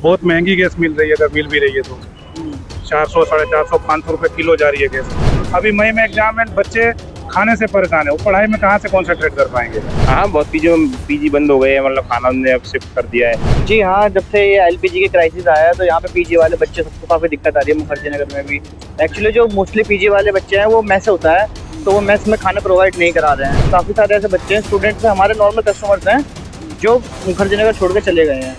बहुत महंगी गैस मिल रही है, अगर मिल भी रही है तो 400, 450, 500 रुपये किलो जा रही है गैस। अभी मई में एग्जाम है, बच्चे खाने से परेशान है, वो पढ़ाई में कहाँ से कॉन्सेंट्रेट कर पाएंगे। हाँ, बहुत पीजी बंद हो गए हैं, मतलब खाना हमने अब शिफ्ट कर दिया है। जी हाँ, जब से ये एलपीजी की क्राइसिस आया है तो यहाँ पे पीजी वाले बच्चे सबको काफ़ी दिक्कत आ रही है। मुखर्जी नगर में भी एक्चुअली जो मोस्टली पीजी वाले बच्चे हैं वो मेस होता है, तो वो मेस में खाना प्रोवाइड नहीं करा रहे हैं। काफ़ी सारे ऐसे बच्चे हैं, स्टूडेंट्स हैं, हमारे नॉर्मल कस्टमर्स हैं जो मुखर्जी नगर छोड़ के चले गए हैं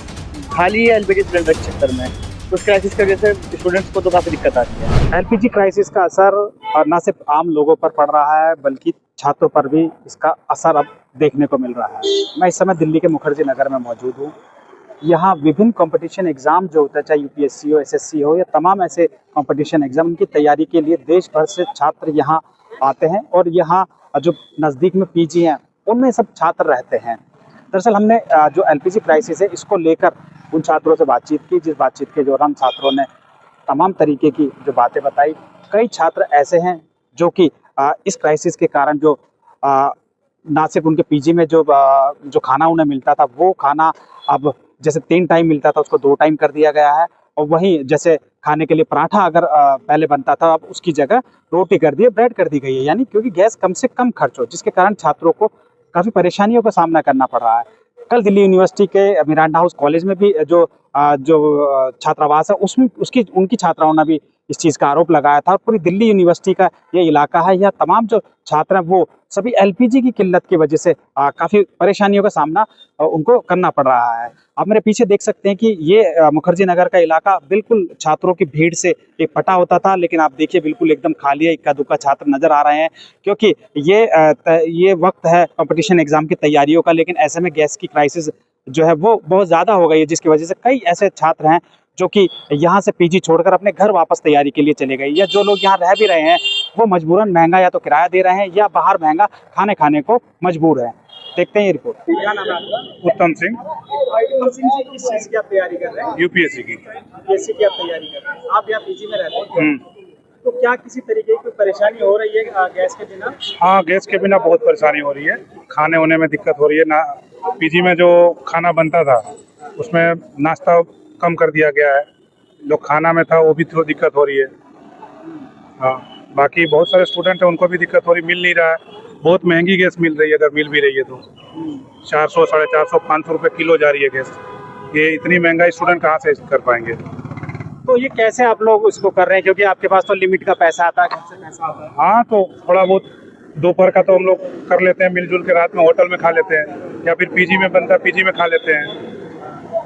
खाली है एलपीजी सिलेंडर के चक्कर में। उस क्राइसिस की वजह से स्टूडेंट्स को तो काफ़ी दिक्कत आती है। एलपीजी क्राइसिस का असर न सिर्फ आम लोगों पर पड़ रहा है बल्कि छात्रों पर भी इसका असर अब देखने को मिल रहा है। मैं इस समय दिल्ली के मुखर्जी नगर में मौजूद हूँ। यहाँ विभिन्न कंपटीशन एग्ज़ाम जो होता है, चाहे यूपीएससी हो, एसएससी हो या तमाम ऐसे कंपटीशन एग्ज़ाम, उनकी तैयारी के लिए देश भर से छात्र यहाँ आते हैं और यहाँ जो नज़दीक में पीजी हैं उनमें सब छात्र रहते हैं। दरअसल हमने जो एलपीजी क्राइसिस है इसको लेकर उन छात्रों से बातचीत की, जिस बातचीत के दौरान छात्रों ने तमाम तरीके की जो बातें बताई। कई छात्र ऐसे हैं जो कि इस क्राइसिस के कारण जो ना सिर्फ उनके पीजी में जो खाना उन्हें मिलता था वो खाना अब जैसे 3 टाइम मिलता था उसको 2 टाइम कर दिया गया है, और वहीं जैसे खाने के लिए पराठा अगर पहले बनता था अब उसकी जगह रोटी कर दी है, ब्रेड कर दी गई है, यानी क्योंकि गैस कम से कम खर्च हो, जिसके कारण छात्रों को काफ़ी परेशानियों का सामना करना पड़ रहा है। कल दिल्ली यूनिवर्सिटी के मिरांडा हाउस कॉलेज में भी जो छात्रावास है उसमें उनकी छात्राओं ने भी इस चीज़ का आरोप लगाया था। और पूरी दिल्ली यूनिवर्सिटी का ये इलाका है, यह तमाम जो छात्र हैं वो सभी एलपीजी की किल्लत की वजह से काफ़ी परेशानियों का सामना उनको करना पड़ रहा है। आप मेरे पीछे देख सकते हैं कि ये मुखर्जी नगर का इलाका बिल्कुल छात्रों की भीड़ से एक पटा होता था, लेकिन आप देखिए बिल्कुल एकदम खाली है, इक्का दुक्का छात्र नजर आ रहे हैं क्योंकि ये वक्त है कंपटीशन एग्जाम की तैयारियों का। लेकिन ऐसे में गैस की क्राइसिस जो है वो बहुत ज़्यादा हो गई है, जिसकी वजह से कई ऐसे छात्र हैं जो कि यहाँ से पीजी छोड़कर अपने घर वापस तैयारी के लिए चले गए, या जो लोग यहाँ रह भी रहे हैं वो मजबूरन महंगा या तो किराया दे रहे हैं या बाहर महंगा खाने खाने को मजबूर हैं। देखते हैं ये रिपोर्ट। क्या नाम है आपका? उत्तम सिंह, किस चीज़ की आप तैयारी कर रहे हैं? यूपीएससी की। यूपीएससी की आप तैयारी कर रहे हैं। आप यहाँ पीजी में रहते हैं, तो क्या किसी तरीके की कोई परेशानी हो रही है गैस के बिना? हाँ, गैस के बिना बहुत परेशानी हो रही है, खाने होने में दिक्कत हो रही है ना। पीजी में जो खाना बनता था उसमें नाश्ता कम कर दिया गया है, जो खाना में था वो भी थोड़ी दिक्कत हो रही है। हाँ, बाकी बहुत सारे स्टूडेंट हैं उनको भी दिक्कत हो रही, मिल नहीं रहा है। बहुत महंगी गैस मिल रही है, अगर मिल भी रही है तो 400, 450, 500 रुपये किलो जा रही है गैस। ये इतनी महंगाई स्टूडेंट कहाँ से कर पाएंगे? तो ये कैसे आप लोग इसको कर रहे हैं, क्योंकि आपके पास तो लिमिट का पैसा आता है, घर से पैसा आता है? हाँ, तो थोड़ा बहुत दोपहर का तो हम लोग कर लेते हैं मिलजुल के, रात में होटल में खा लेते हैं या फिर पीजी में बनता है पीजी में खा लेते हैं।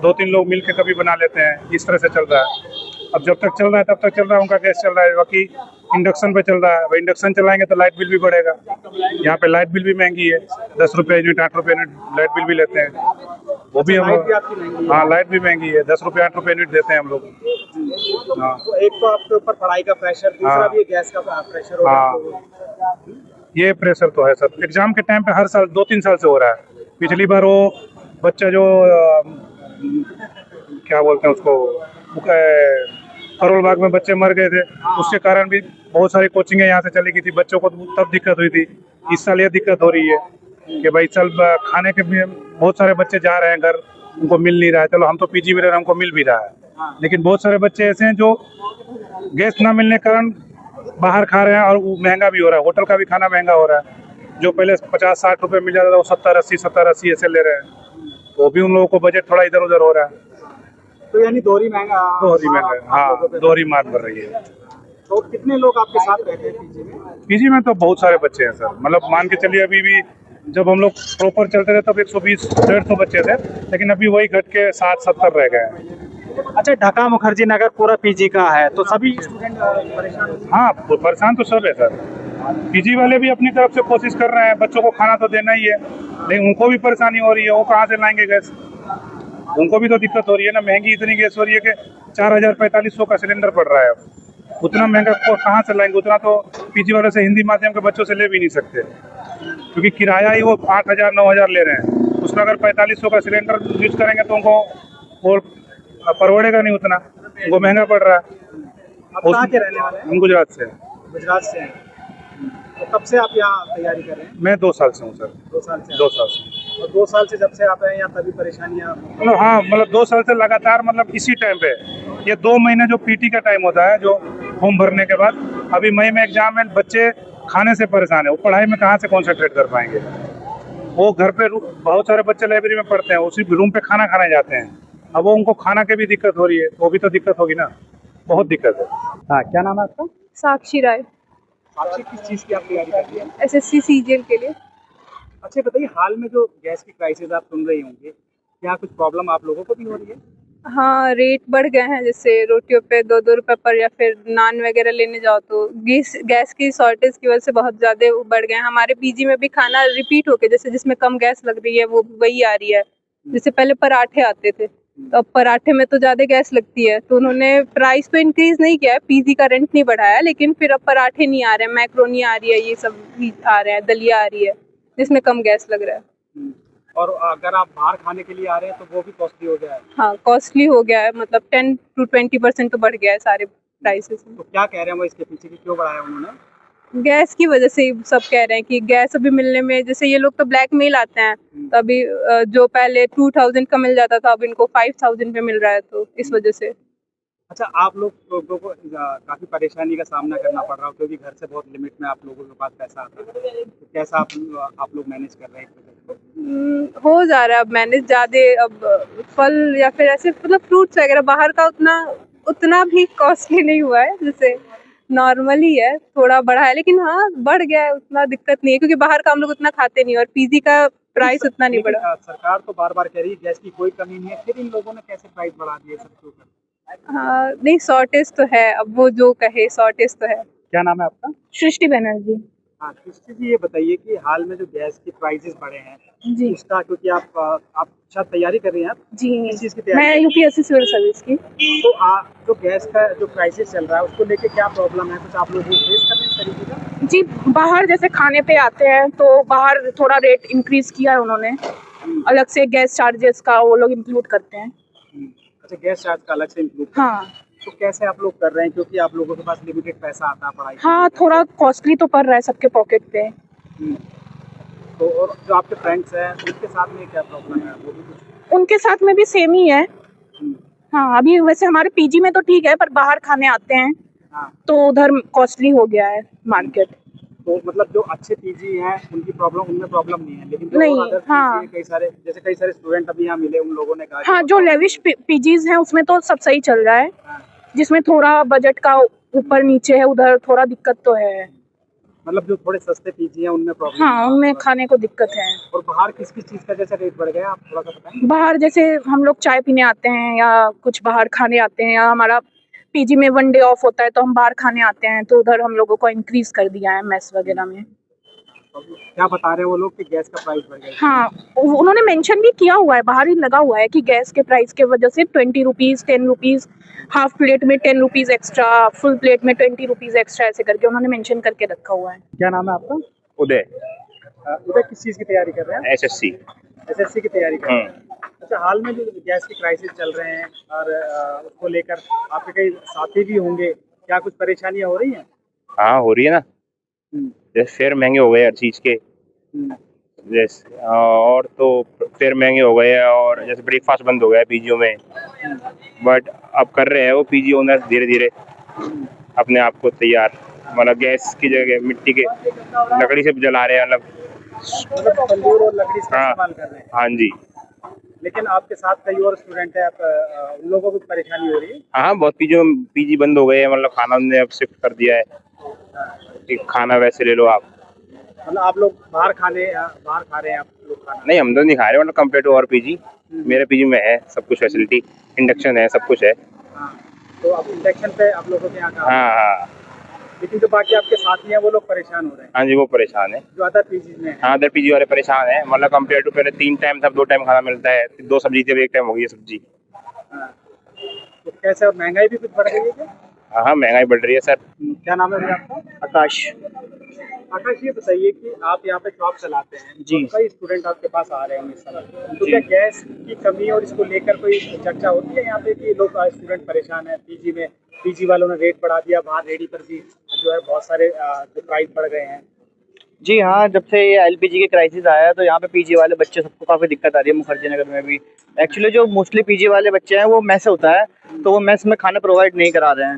2-3 लोग मिल के कभी बना लेते हैं, इस तरह से चल रहा है। अब जब तक चल रहा है तब तक चल रहा है, उनका गैस चल रहा है। बाकी इंडक्शन पे चल रहा है, भाई इंडक्शन चलाएंगे तो लाइट बिल भी बढ़ेगा। यहाँ पे लाइट बिल भी महंगी है, 10 रुपये यूनिट, 8 रुपये यूनिट लाइट बिल भी लेते हैं, वो भी हम लोग। हाँ, लाइट भी महंगी है, 10 रुपये 8 रुपये यूनिट देते हैं हम लोग। हाँ, तो एक तो आपके ऊपर पढ़ाई का प्रेशर, दूसरा भी गैस का प्रेशर हो रहा है। ये प्रेशर तो है सर, एग्जाम के टाइम पे हर साल 2-3 साल से हो रहा है। पिछली बार वो बच्चा जो क्या बोलते हैं उसको, करोल बाग में बच्चे मर गए थे, उसके कारण भी बहुत सारी कोचिंगें यहाँ से चली गई थी, बच्चों को तब दिक्कत हुई थी। इस साल ये दिक्कत हो रही है कि भाई चल खाने के भी बहुत सारे बच्चे जा रहे हैं घर, उनको मिल नहीं रहा है। चलो हम तो पीजी में रह रहे हैं, हमको मिल भी रहा है, लेकिन बहुत सारे बच्चे ऐसे हैं जो गैस ना मिलने के कारण बाहर खा रहे हैं और महंगा भी हो रहा है, होटल का भी खाना महंगा हो रहा है। जो पहले 50-60 रुपये मिल जाता था वो 70-80 ऐसे ले रहे हैं, वो भी उन लोगों को बजट थोड़ा इधर उधर हो रहा है। तो यानी दोहरी महंगा। हाँ, दोहरी मार पड़ रही है। तो कितने लोग आपके साथ रहते हैं पीजी में? पीजी में तो बहुत सारे बच्चे हैं सर, मतलब मान के चलिए अभी भी जब हम लोग प्रॉपर चलते थे तब 120-150 बच्चे थे, लेकिन अभी वही घट के 60-70 रह गए हैं। अच्छा, ढाका मुखर्जी नगर पूरा पीजी का है तो सभी स्टूडेंट परेशान होते हैं? हाँ, परेशान तो सब है सर। पीजी वाले भी अपनी तरफ से कोशिश कर रहे हैं, बच्चों को खाना तो देना ही है, लेकिन उनको भी परेशानी हो रही है, वो कहाँ से लाएंगे गैस? उनको भी तो दिक्कत हो रही है ना, महंगी इतनी गैस हो रही है कि 4000-4500 का सिलेंडर पड़ रहा है। उतना महंगा कहाँ से लाएंगे? उतना तो पीजी वाले से हिंदी माध्यम के बच्चों से ले भी नहीं सकते, क्योंकि किराया ही वो 8000-9000 ले रहे हैं। उसमें अगर 4500 का सिलेंडर यूज करेंगे तो उनको और परवड़ेगा नहीं, उतना उनको महंगा पड़ रहा है। आप कहाँ के रहने वाले हैं? हम गुजरात से। गुजरात से हैं। तो कब से आप यहाँ तैयारी कर रहे हैं? मैं 2 साल से हूँ सर। 2 साल से। 2 साल से। और 2 साल से जब से आप हैं यहाँ तभी परेशानियाँ। मतलब हाँ, मतलब 2 साल से लगातार, मतलब इसी टाइम पे, ये 2 महीने जो पीटी का टाइम होता है, जो फॉर्म भरने के बाद, अभी मई में एग्जाम है, बच्चे खाने से परेशान है, वो पढ़ाई में कहाँ से कॉन्सेंट्रेट कर पाएंगे। वो घर पे बहुत सारे बच्चे लाइब्रेरी में पढ़ते हैं, उसी रूम पे खाना खाने जाते हैं, अब वो उनको खाना की भी दिक्कत हो रही है, तो वो भी तो दिक्कत होगी ना, बहुत दिक्कत है। हाँ, क्या नाम है आपका? साक्षी राय, आपसे किस चीज़ की आप तैयारी कर रही हैं? एसएससी सीजीएल के लिए। अच्छा बताइए, हाल में जो गैस की प्राइसेस आप सुन रही होंगे, क्या कुछ प्रॉब्लम आप लोगों को भी हो रही है? हाँ, रेट बढ़ गए हैं, जैसे रोटियों पे 2-2 रुपए पर, या फिर नान वगैरह लेने जाओ तो गैस की शॉर्टेज की वजह से बहुत ज़्यादा बढ़ गए हैं। हमारे पीजी में भी खाना रिपीट होके, जैसे जिसमें कम गैस लग रही है वो वही आ रही है। जैसे पहले पराठे आते थे, तो अब पराठे में तो ज़्यादा गैस लगती है, तो उन्होंने प्राइस तो इंक्रीज़ नहीं किया है, पीजी का रेंट नहीं बढ़ाया, लेकिन फिर अब पराठे नहीं आ रहे हैं, मैक्रोनी आ रही है, ये सब भी आ रहे हैं, दलिया आ रही है, जिसमें कम गैस लग रहा है। और अगर आप बाहर खाने के लिए आ रहे हैं तो वो भी कॉस्टली हो गया है। हाँ, कॉस्टली हो गया है, मतलब 10 to 20% तो बढ़ गया है सारे प्राइसेस में। तो क्या कह रहे हैं वो इसके पीछे की क्यों बढ़ाया उन्होंने? गैस की वजह से ही सब कह रहे हैं कि गैस अभी मिलने में, जैसे ये लोग तो ब्लैक में ही लाते हैं, तो अभी जो पहले 2000 का मिल जाता था, अब इनको 5000 पे मिल रहा है, तो इस वजह से। अच्छा, आप लोगों को काफ़ी परेशानी का सामना करना पड़ रहा हो क्योंकि घर से बहुत लिमिट में आप लोगों के पास पैसा आता है, तो कैसा आप लोग मैनेज कर रहे हैं इस वजह से? हो जा रहा है अब मैनेज ज़्यादा। अब फल या फिर ऐसे मतलब फ्रूट्स वगैरह बाहर का उतना भी कॉस्टली नहीं हुआ है, जैसे नॉर्मल ही है, थोड़ा बढ़ा है, लेकिन हाँ बढ़ गया है, उतना दिक्कत नहीं है, क्योंकि बाहर का हम लोग उतना खाते नहीं, और पीजी का प्राइस उतना नहीं लेकिन, बढ़ा। सरकार तो बार बार कह रही है गैस की कोई कमी नहीं है, फिर इन लोगों ने कैसे प्राइस बढ़ा दिए सबके ऊपर? हाँ, नहीं शॉर्टेज तो है, अब वो जो कहे शॉर्टेज तो है। क्या नाम है आपका? सृष्टि बनर्जी हाँ, कृष्ण जी, ये बताइए कि हाल में जो गैस की प्राइसेस बढ़े हैं जी। उसका, क्योंकि आप शायद तैयारी कर रही हैं, आप जी, किस चीज़ की तैयारी मैं कर रही यूपीएससी सिविल सर्विस की। हैं? तो जो गैस का जो प्राइसेस चल रहा है उसको लेके क्या प्रॉब्लम है, कुछ आप लोग फेस कर रहे हैं इस तरीके का? जी, बाहर जैसे खाने पे आते हैं तो बाहर थोड़ा रेट इंक्रीज किया है उन्होंने, अलग से गैस चार्जेस का वो लोग इंक्लूड करते हैं। अच्छा, गैस चार्ज का अलग से इंक्लूड? हाँ तो कैसे आप लोग कर रहे हैं, क्योंकि आप लोगों के पास लिमिटेड पैसा आता है पढ़ाई के हाँ, लिए? थोड़ा कॉस्टली तो पड़ रहा है सबके पॉकेट पे। हम्म। तो और जो आपके फ्रेंड्स हैं उनके साथ में क्या प्रॉब्लम है, वो भी कुछ? उनके साथ में भी सेम ही है। हम्म। हाँ, अभी वैसे हमारे पीजी में तो ठीक है, पर बाहर खाने आते हैं हाँ, तो उधर कॉस्टली हो गया है मार्केट। तो मतलब जो अच्छे पीजी हैं उनकी प्रॉब्लम, उनमें प्रॉब्लम नहीं है, लेकिन जो नहीं, अदर हाँ। कई सारे स्टूडेंट अभी यहाँ मिले, उन लोगों ने कहा हाँ, कि जो लेविश पीजीज हैं उसमें तो सब सही चल रहा है, हाँ, जिसमें थोड़ा बजट का ऊपर नीचे है उधर थोड़ा दिक्कत तो है। मतलब जो थोड़े सस्ते पीजी हैं उनमें प्रॉब्लम? हाँ, उनमें खाने को दिक्कत है। और बाहर किस किस चीज़ का जैसे रेट बढ़ गया, आप थोड़ा सा बताएं? बाहर जैसे हम लोग चाय पीने आते हैं या कुछ बाहर खाने आते हैं, या हमारा पीजी में 1 डे ऑफ होता है तो हम बाहर खाने आते हैं, तो उधर हम लोगों को इंक्रीज कर दिया है मेस वगैरह में। क्या बता रहे हैं वो लोग कि गैस का प्राइस बढ़ गया? हाँ, उन्होंने मेंशन भी किया हुआ है, बाहर ही लगा हुआ है कि गैस के प्राइस के वजह से 20 रुपीज़, 10 रुपीज़, हाफ प्लेट में 10 रुपीज़ एक्स्ट्रा, फुल प्लेट में 20 रुपीज़ एक्स्ट्रा, ऐसे करके उन्होंने मेंशन करके रखा हुआ है। क्या नाम है आपका? उदय, उधर किस चीज़ की तैयारी कर रहे हैं? एसएससी। एसएससी की तैयारी कर रहे हैं। अच्छा, हाल में जो गैस की प्राइसेस चल रहे हैं और उसको लेकर आपके कई साथी भी होंगे, क्या कुछ परेशानियां हो रही हैं? हाँ, हो रही है ना, जैसे फेयर महंगे हो गए हर चीज़ के, जैसे और तो फेयर महंगे हो गए हैं, और जैसे ब्रेकफास्ट बंद हो गया है पीजीओ में, बट अब कर रहे हैं वो पीजी ओनर्स धीरे धीरे अपने आप को तैयार, मतलब गैस की जगह मिट्टी के लकड़ी से जला रहे हैं, मतलब तंदूर और लकड़ी से हाँ। इस्तेमाल कर रहे हैं, हाँ जी। लेकिन आपके साथ कई और स्टूडेंट हैं, उन लोगों को परेशानी हो रही है? हाँ, बहुत पीजी बंद हो गए हैं, मतलब खाना उन्होंने अब शिफ्ट कर दिया है कि खाना वैसे ले लो आप। मतलब आप लोग बाहर खा रहे हैं आप लोग खाना? नहीं, हम तो नहीं खा रहे, मतलब कंपेयर टू और पीजी, मेरे पीजी में है सब कुछ फैसिलिटी, इंडक्शन है, सब कुछ है। हाँ, तो अब इंडक्शन पे आप लोगों के यहाँ का? हाँ हाँ लेकिन जो बाकी आपके साथी हैं वो लोग परेशान हो रहे हैं, हाँ जी, वो परेशान है। जो अदर पीजी में हैं? हाँ, अदर पीजी वाले परेशान है, मतलब कंपेयर टू पहले 3 टाइम था, 2 टाइम खाना मिलता है, 2 सब्जी थी, अब 1 टाइम हो गई है सब्जी। हाँ। तो कैसे, और महंगाई भी कुछ बढ़ गई है क्या? हाँ, महंगाई बढ़ रही है सर। क्या नाम है भैया आपका? आकाश आकाश, ये बताइए कि आप यहाँ पे शॉप चलाते हैं जी। और कई स्टूडेंट आपके पास आ रहे हैं इस समय, तो क्या गैस की कमी और इसको लेकर कोई चर्चा होती है यहाँ पे कि लोग स्टूडेंट परेशान है पीजी में, पीजी वालों ने रेट बढ़ा दिया, बाहर रेडी पर भी जो है बहुत सारे जो प्राइस बढ़ गए हैं? जी हाँ, जब से ये एलपीजी के क्राइसिस आया है तो यहाँ पे पीजी वाले बच्चे सबको काफ़ी दिक्कत आ रही है मुखर्जी नगर में भी। एक्चुअली जो मोस्टली पीजी वाले बच्चे हैं वो मेस होता है, तो वो मेस में खाना प्रोवाइड नहीं करा रहे हैं।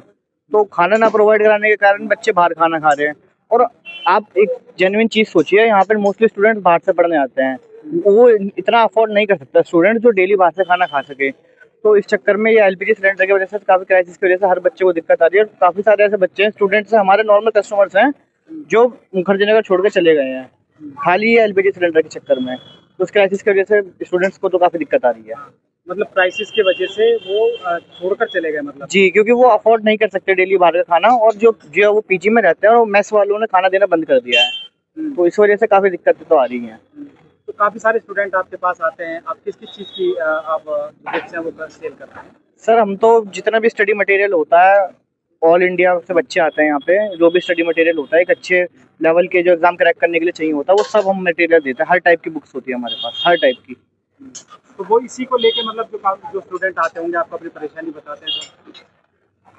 तो खाना ना प्रोवाइड कराने के कारण बच्चे बाहर खाना खा रहे हैं। और आप एक जेन्युइन चीज़ सोचिए, यहाँ पर मोस्टली स्टूडेंट बाहर से पढ़ने आते हैं, वो इतना अफोर्ड नहीं कर सकता स्टूडेंट जो डेली बाहर से खाना खा सके। तो इस चक्कर में ये एलपीजी सिलेंडर की वजह से काफ़ी क्राइसिस की वजह से हर बच्चे को दिक्कत आ रही है। और काफ़ी सारे ऐसे बच्चे हैं, स्टूडेंट्स हैं, हमारे नॉर्मल कस्टमर्स हैं जो मुखर्जी नगर छोड़ के चले गए हैं खाली ये एलपीजी सिलेंडर के चक्कर में। तो उस क्राइसिस की वजह से स्टूडेंट्स को तो काफ़ी दिक्कत आ रही है। मतलब क्राइसिस की वजह से वो छोड़कर चले गए मतलब। जी, क्योंकि वो अफोर्ड नहीं कर सकते डेली बाहर का खाना, और जो वो पीजी में रहते हैं और मेस वालों ने खाना देना बंद कर दिया है। तो इस वजह से काफ़ी दिक्कतें तो आ रही हैं। तो काफ़ी सारे स्टूडेंट आपके पास आते हैं, आप किस किस चीज़ की आप बुक्स हैं वो सेल करते हैं? सर हम तो जितना भी स्टडी मटेरियल होता है, ऑल इंडिया से बच्चे आते हैं यहाँ पे, जो भी स्टडी मटेरियल होता है एक अच्छे लेवल के जो एग्जाम क्रैक करने के लिए चाहिए होता है वो सब हम मटेरियल देते हैं। हर टाइप की बुक्स होती है हमारे पास, हर टाइप की। तो वो इसी को लेके मतलब जो स्टूडेंट आते होंगे आपको अपनी परेशानी बताते हैं तो?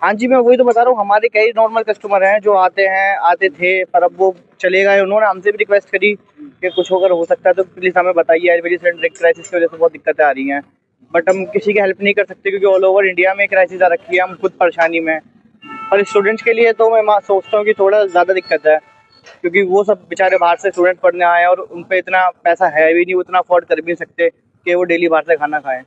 हाँ जी, मैं वही तो बता रहा हूँ, हमारे कई नॉर्मल कस्टमर हैं जो आते थे पर अब वो चले गए। उन्होंने हमसे भी रिक्वेस्ट करी कि कुछ अगर हो सकता है तो प्लीज़ हमें बताइए, एलपीजी सिलेंडर क्राइसिस की वजह से बहुत दिक्कतें आ रही हैं। बट हम किसी की हेल्प नहीं कर सकते क्योंकि ऑल ओवर इंडिया में क्राइसिस आ रखी है, हम खुद परेशानी में। पर स्टूडेंट्स के लिए तो मैं सोचता हूँ कि थोड़ा ज़्यादा दिक्कत है, क्योंकि वो सब बेचारे बाहर से स्टूडेंट पढ़ने आए हैं और उन पे इतना पैसा है भी नहीं, वो इतना अफोर्ड कर भी नहीं सकते कि वो डेली बाहर से खाना खाएं।